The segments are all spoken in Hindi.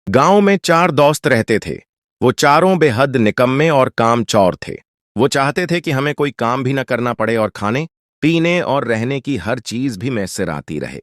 गांव में चार दोस्त रहते थे। वो चारों बेहद निकम्मे और कामचोर थे। वो चाहते थे कि हमें कोई काम भी न करना पड़े और खाने पीने और रहने की हर चीज भी मैसर आती रहे।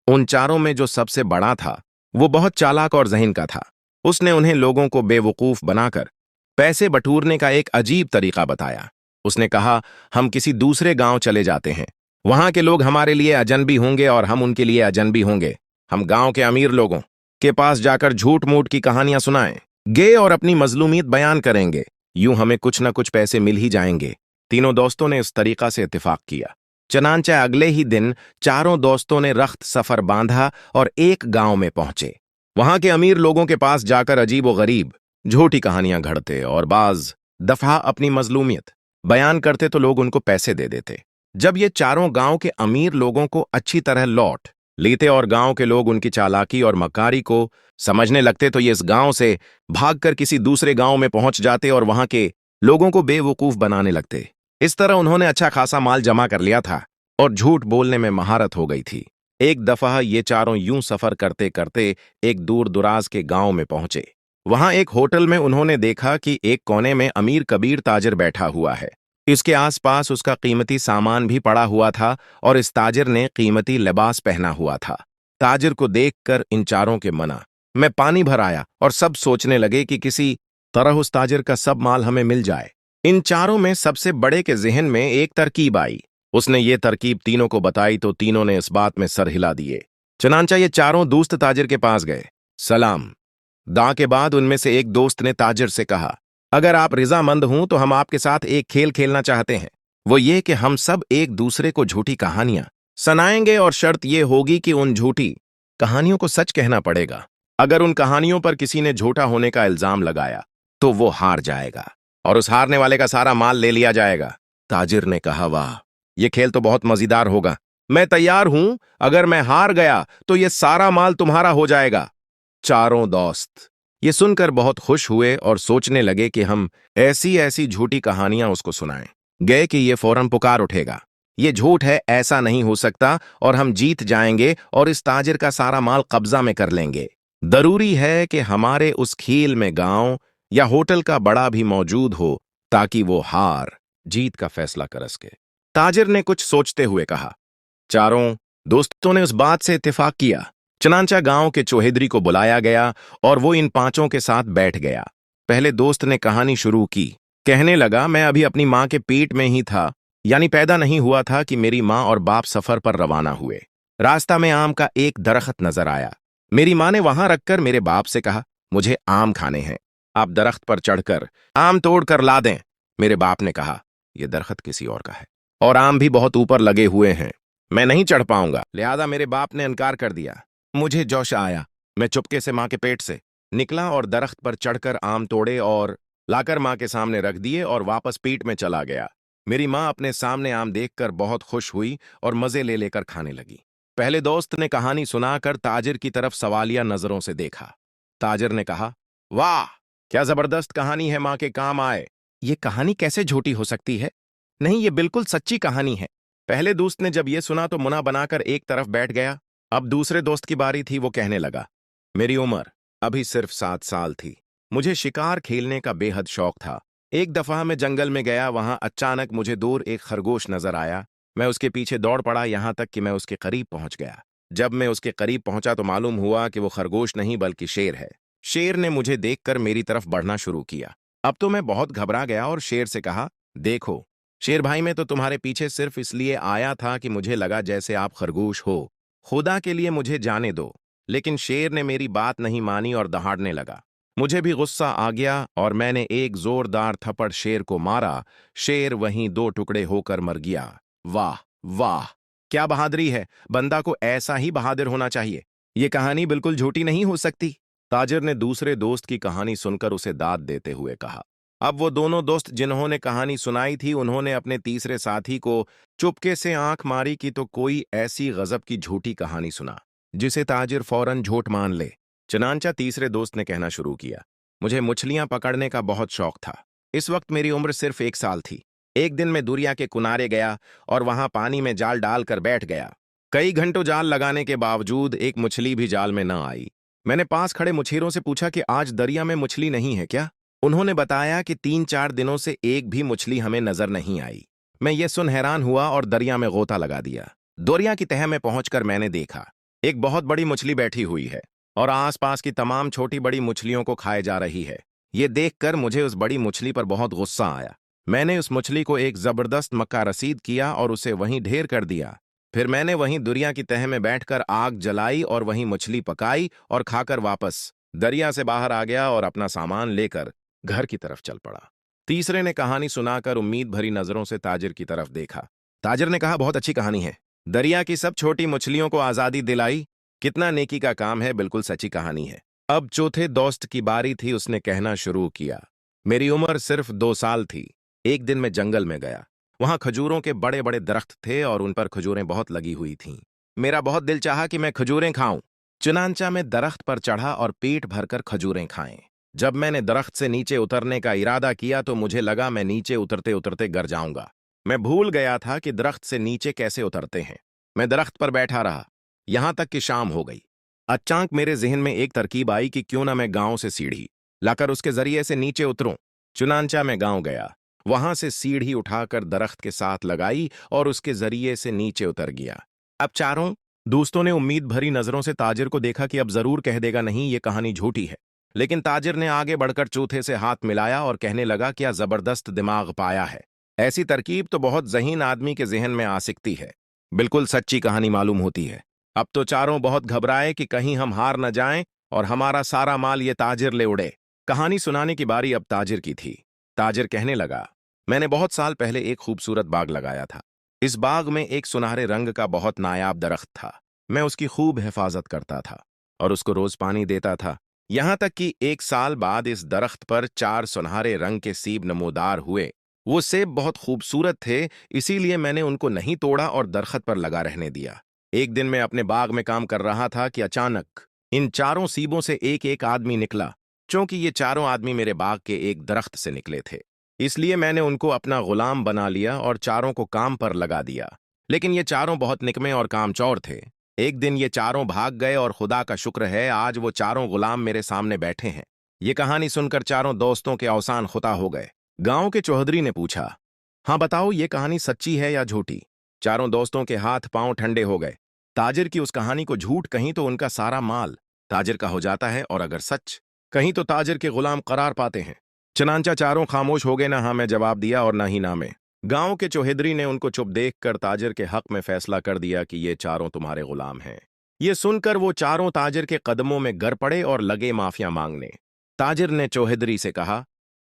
उन चारों में जो सबसे बड़ा था वो बहुत चालाक और ज़हीन का था। उसने उन्हें लोगों को बेवकूफ बनाकर पैसे बटूरने का एक अजीब तरीका बताया। उसने कहा, हम किसी दूसरे गांव चले जाते हैं। वहां के लोग हमारे लिए अजनबी होंगे और हम उनके लिए अजनबी होंगे। हम गांव के अमीर लोगों के पास जाकर झूठ मूठ की कहानियां सुनाएंगे और अपनी मजलूमियत बयान करेंगे। यूं हमें कुछ न कुछ पैसे मिल ही जाएंगे। तीनों दोस्तों ने इस तरीका से इत्तेफाक किया। चनांचे अगले ही दिन चारों दोस्तों ने रख्त सफर बांधा और एक गांव में पहुंचे। वहां के अमीर लोगों के पास जाकर अजीब व गरीब झूठी कहानियां घड़ते और बाज दफा अपनी मजलूमियत बयान करते तो लोग उनको पैसे दे देते। जब ये चारों गांव के अमीर लोगों को अच्छी तरह लौट लेते और गांव के लोग उनकी चालाकी और मकारी को समझने लगते तो ये इस गांव से भागकर किसी दूसरे गांव में पहुंच जाते और वहां के लोगों को बेवकूफ बनाने लगते। इस तरह उन्होंने अच्छा खासा माल जमा कर लिया था और झूठ बोलने में महारत हो गई थी। एक दफा ये चारों यूं सफर करते करते एक दूर दुराज के गांव में पहुंचे। वहां एक होटल में उन्होंने देखा कि एक कोने में अमीर कबीर ताजिर बैठा हुआ है। इसके आसपास उसका कीमती सामान भी पड़ा हुआ था और इस ताजिर ने कीमती लिबास पहना हुआ था। ताजिर को देखकर इन चारों के मना में पानी भर आया और सब सोचने लगे कि किसी तरह उस ताजिर का सब माल हमें मिल जाए। इन चारों में सबसे बड़े के जहन में एक तरकीब आई। उसने ये तरकीब तीनों को बताई तो तीनों ने इस बात में सर हिला दिए। चनांचा ये चारों दोस्त ताजिर के पास गए। सलाम दा के बाद उनमें से एक दोस्त ने ताजिर से कहा, अगर आप रिजामंद हूं तो हम आपके साथ एक खेल खेलना चाहते हैं। वो ये कि हम सब एक दूसरे को झूठी कहानियां सुनाएंगे और शर्त यह होगी कि उन झूठी कहानियों को सच कहना पड़ेगा। अगर उन कहानियों पर किसी ने झूठा होने का इल्जाम लगाया तो वो हार जाएगा और उस हारने वाले का सारा माल ले लिया जाएगा। ताजिर ने कहा, वाह, ये खेल तो बहुत मजेदार होगा। मैं तैयार हूं। अगर मैं हार गया तो ये सारा माल तुम्हारा हो जाएगा। चारों दोस्त ये सुनकर बहुत खुश हुए और सोचने लगे कि हम ऐसी ऐसी झूठी कहानियां उसको सुनाएं गए कि ये फौरन पुकार उठेगा, ये झूठ है, ऐसा नहीं हो सकता, और हम जीत जाएंगे और इस ताजिर का सारा माल कब्जा में कर लेंगे। जरूरी है कि हमारे उस खेल में गांव या होटल का बड़ा भी मौजूद हो ताकि वो हार जीत का फैसला कर सके। ताजिर ने कुछ सोचते हुए कहा। चारों दोस्तों ने उस बात से इत्तेफाक किया। चनांचा गांव के चौहेद्री को बुलाया गया और वो इन पांचों के साथ बैठ गया। पहले दोस्त ने कहानी शुरू की। कहने लगा, मैं अभी अपनी मां के पेट में ही था, यानी पैदा नहीं हुआ था कि मेरी मां और बाप सफर पर रवाना हुए। रास्ता में आम का एक दरख्त नजर आया। मेरी मां ने वहां रखकर मेरे बाप से कहा, मुझे आम खाने हैं, आप दरख्त पर चढ़कर आम तोड़ कर ला दें। मेरे बाप ने कहा, यह दरख्त किसी और का है और आम भी बहुत ऊपर लगे हुए हैं, मैं नहीं चढ़ पाऊंगा। लिहाजा मेरे बाप ने इनकार कर दिया। मुझे जोश आया। मैं चुपके से मां के पेट से निकला और दरख्त पर चढ़कर आम तोड़े और लाकर मां के सामने रख दिए और वापस पीठ में चला गया। मेरी मां अपने सामने आम देखकर बहुत खुश हुई और मजे ले लेकर खाने लगी। पहले दोस्त ने कहानी सुनाकर ताजिर की तरफ सवालिया नजरों से देखा। ताजिर ने कहा, वाह, क्या जबरदस्त कहानी है, मां के काम आए। ये कहानी कैसे झूठी हो सकती है? नहीं, ये बिल्कुल सच्ची कहानी है। पहले दोस्त ने जब ये सुना तो मुना बनाकर एक तरफ बैठ गया। अब दूसरे दोस्त की बारी थी। वो कहने लगा, मेरी उम्र अभी सिर्फ 7 साल थी। मुझे शिकार खेलने का बेहद शौक था। एक दफा मैं जंगल में गया। वहां अचानक मुझे दूर एक खरगोश नजर आया। मैं उसके पीछे दौड़ पड़ा, यहां तक कि मैं उसके करीब पहुंच गया। जब मैं उसके करीब पहुंचा तो मालूम हुआ कि वो खरगोश नहीं बल्कि शेर है। शेर ने मुझे देखकर मेरी तरफ बढ़ना शुरू किया। अब तो मैं बहुत घबरा गया और शेर से कहा, देखो शेर भाई, मैं तो तुम्हारे पीछे सिर्फ इसलिए आया था कि मुझे लगा जैसे आप खरगोश हो। खुदा के लिए मुझे जाने दो। लेकिन शेर ने मेरी बात नहीं मानी और दहाड़ने लगा। मुझे भी गुस्सा आ गया और मैंने एक जोरदार थप्पड़ शेर को मारा। शेर वहीं 2 टुकड़े होकर मर गया। वाह वाह, क्या बहादुरी है। बंदा को ऐसा ही बहादुर होना चाहिए। ये कहानी बिल्कुल झूठी नहीं हो सकती। ताजिर ने दूसरे दोस्त की कहानी सुनकर उसे दाद देते हुए कहा। अब वो दोनों दोस्त जिन्होंने कहानी सुनाई थी उन्होंने अपने तीसरे साथी को चुपके से आंख मारी कि तो कोई ऐसी गजब की झूठी कहानी सुना जिसे ताजिर फौरन झूठ मान ले। चनांचा तीसरे दोस्त ने कहना शुरू किया, मुझे मछलियां पकड़ने का बहुत शौक था। इस वक्त मेरी उम्र सिर्फ 1 साल थी। एक दिन मैं दुरिया के किनारे गया और वहां पानी में जाल डालकर बैठ गया। कई घंटों जाल लगाने के बावजूद एक मछली भी जाल में न आई। मैंने पास खड़े मुछेरों से पूछा कि आज दरिया में मछली नहीं है क्या। उन्होंने बताया कि 3-4 दिनों से एक भी मछली हमें नजर नहीं आई। मैं ये सुन हैरान हुआ और दरिया में गोता लगा दिया। दरिया की तह में पहुंचकर मैंने देखा एक बहुत बड़ी मछली बैठी हुई है और आसपास की तमाम छोटी बड़ी मछलियों को खाए जा रही है। ये देखकर मुझे उस बड़ी मछली पर बहुत गुस्सा आया। मैंने उस मछली को एक जबरदस्त मक्का रसीद किया और उसे वहीं ढेर कर दिया। फिर मैंने वहीं दरिया की तह में बैठकर आग जलाई और वहीं मछली पकाई और खाकर वापस दरिया से बाहर आ गया और अपना सामान लेकर घर की तरफ चल पड़ा। तीसरे ने कहानी सुनाकर उम्मीद भरी नजरों से ताजिर की तरफ देखा। ताजिर ने कहा, बहुत अच्छी कहानी है। दरिया की सब छोटी मछलियों को आजादी दिलाई। कितना नेकी का काम है, बिल्कुल सच्ची कहानी है। अब चौथे दोस्त की बारी थी। उसने कहना शुरू किया, मेरी उम्र सिर्फ 2 साल थी। एक दिन मैं जंगल में गया। वहां खजूरों के बड़े बड़े दरख्त थे और उन पर खजूरें बहुत लगी हुई थीं। मेरा बहुत दिल चाहा कि मैं खजूरें खाऊं। चुनांचा में दरख्त पर चढ़ा और पेट भरकर खजूरें खाएं। जब मैंने दरख्त से नीचे उतरने का इरादा किया तो मुझे लगा मैं नीचे उतरते उतरते गिर जाऊंगा। मैं भूल गया था कि दरख्त से नीचे कैसे उतरते हैं। मैं दरख्त पर बैठा रहा यहां तक कि शाम हो गई। अचानक मेरे जहन में एक तरकीब आई कि क्यों ना मैं गांव से सीढ़ी लाकर उसके जरिए से नीचे उतरूं। चुनांचा में गांव गया, वहां से सीढ़ी उठाकर दरख्त के साथ लगाई और उसके जरिए से नीचे उतर गया। अब चारों दोस्तों ने उम्मीद भरी नजरों से ताजिर को देखा कि अब जरूर कह देगा नहीं, ये कहानी झूठी है। लेकिन ताजिर ने आगे बढ़कर चौथे से हाथ मिलाया और कहने लगा, क्या जबरदस्त दिमाग पाया है। ऐसी तरकीब तो बहुत ज़हीन आदमी के जहन में आ सकती है। बिल्कुल सच्ची कहानी मालूम होती है। अब तो चारों बहुत घबराए कि कहीं हम हार न जाएं और हमारा सारा माल ये ताजिर ले उड़े। कहानी सुनाने की बारी अब ताजिर की थी। ताजिर कहने लगा, मैंने बहुत साल पहले एक खूबसूरत बाग लगाया था। इस बाग में एक सुनहरे रंग का बहुत नायाब दरख्त था। मैं उसकी खूब हिफाजत करता था और उसको रोज पानी देता था। यहां तक कि 1 साल बाद इस दरख्त पर 4 सुनहरे रंग के सेब नमूदार हुए। वो सेब बहुत खूबसूरत थे, इसीलिए मैंने उनको नहीं तोड़ा और दरख्त पर लगा रहने दिया। एक दिन मैं अपने बाग में काम कर रहा था कि अचानक इन चारों सीबों से एक एक आदमी निकला। क्योंकि ये चारों आदमी मेरे बाग के एक दरख्त से निकले थे, इसलिए मैंने उनको अपना गुलाम बना लिया और चारों को काम पर लगा दिया। लेकिन ये चारों बहुत निकम्मे और कामचोर थे। एक दिन ये चारों भाग गए और खुदा का शुक्र है आज वो चारों गुलाम मेरे सामने बैठे हैं। ये कहानी सुनकर चारों दोस्तों के अवसान खुदा हो गए। गांव के चौधरी ने पूछा, हाँ बताओ, ये कहानी सच्ची है या झूठी। चारों दोस्तों के हाथ पांव ठंडे हो गए। ताजिर की उस कहानी को झूठ कहीं तो उनका सारा माल ताजिर का हो जाता है, और अगर सच कहीं तो ताजिर के गुलाम करार पाते हैं। चनांचा चारों खामोश हो गए, ना हाँ में जवाब दिया और ना ही ना में। गांव के चौधरी ने उनको चुप देखकर ताजिर के हक में फैसला कर दिया कि ये चारों तुम्हारे गुलाम हैं। ये सुनकर वो चारों ताजिर के कदमों में गिर पड़े और लगे माफिया मांगने। ताजिर ने चौधरी से कहा,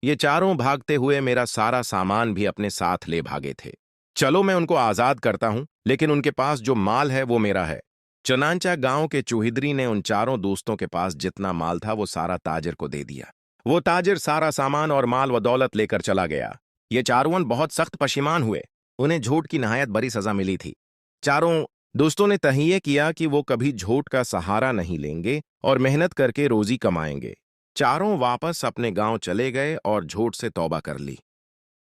ये चारों भागते हुए मेरा सारा सामान भी अपने साथ ले भागे थे। चलो मैं उनको आजाद करता हूं, लेकिन उनके पास जो माल है वो मेरा है। चनांचा गांव के चौधरी ने उन चारों दोस्तों के पास जितना माल था वो सारा ताजिर को दे दिया। वो ताजिर सारा सामान और माल व दौलत लेकर चला गया। ये चारों बहुत सख्त पशिमान हुए। उन्हें झूठ की नहायत बड़ी सजा मिली थी। चारों दोस्तों ने तय किया कि वो कभी झूठ का सहारा नहीं लेंगे और मेहनत करके रोजी कमाएंगे। चारों वापस अपने गांव चले गए और झूठ से तौबा कर ली।